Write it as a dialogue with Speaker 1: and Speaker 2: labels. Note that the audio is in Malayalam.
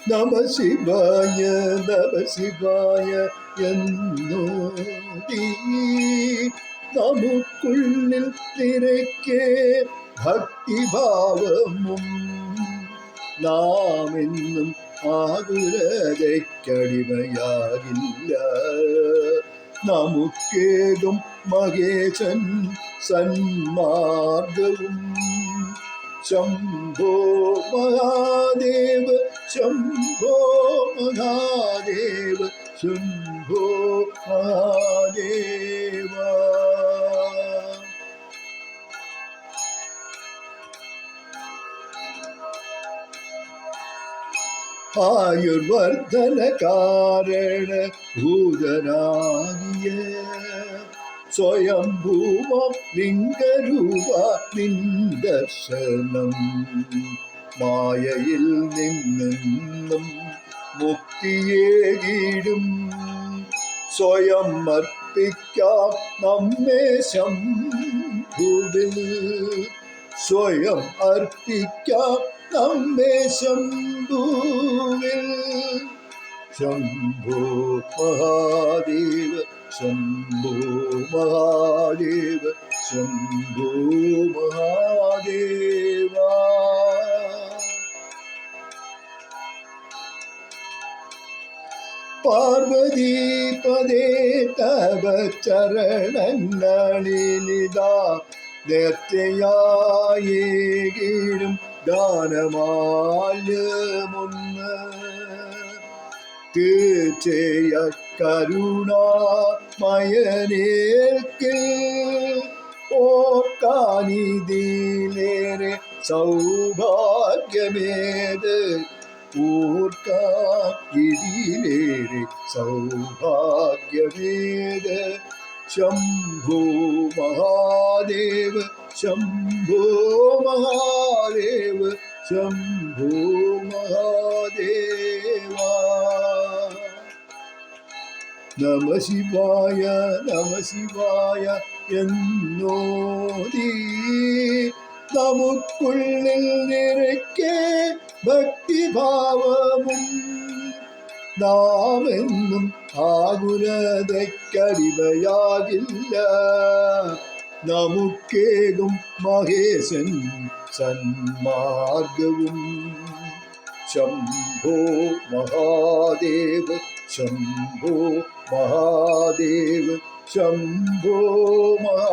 Speaker 1: നമ ശിവായ നമ ശിവായ എന്നോടി നമുക്കുള്ളിൽ നിറയ്ക്കേ ഭക്തിഭാവമും നാം എന്നും ആകുലതയ്ക്കടിമയാകില്ല. നമുക്കേകും മഹേശൻ സന്മാർഗവും. ശംഭോ മഹാദേവ ശംഭോ മഹാദേവ ശംഭോ മഹാദേവ. ആയുർവർദ്ധന കാരണ ഭൂതനാകിയ സ്വയംഭൂമ ലിംഗരൂപ നിന്ദർശനം മായയിൽ നിന്നും മുക്തിയേകിടും. സ്വയം അർപ്പിക്കാം നമ്മെ ശംഭുവിൽ. സ്വയം അർപ്പിക്കാം നമ്മെ ശംഭുവിൽ. ശംഭോ മഹാദേവ ശംഭോ മഹാദേവ ശംഭോ മഹാദേവ. പാർവതീപദേ തവ ചരണങ്ങളിലിതാ നേർച്ചയായേകിടും ഗാനമാല്യമൊന്ന്. തീർച്ചയ കരുണാമയനേൽക്കിൽ ഓർക്കാനിതിലേറെ സൗഭാഗ്യമേത്. ഓർക്കാനിതിലേറെ സൗഭാഗ്യമേത്. ശംഭോ മഹാദേവ ശംഭോ മഹാദേവ ശംഭോ മഹാദേവ. നമ ശിവായ എന്നോടി നമുക്കുള്ളിൽ നിറയ്ക്കേ ഭക്തിഭാവമും നാമെന്നും ആകുലതയ്ക്കടിമയാകില്ല. നമുക്കേകും മഹേശൻ സന്മാർഗവും. ശംഭോ മഹാദേവ ശംഭോ മഹാദേവ ശംഭോ മഹാ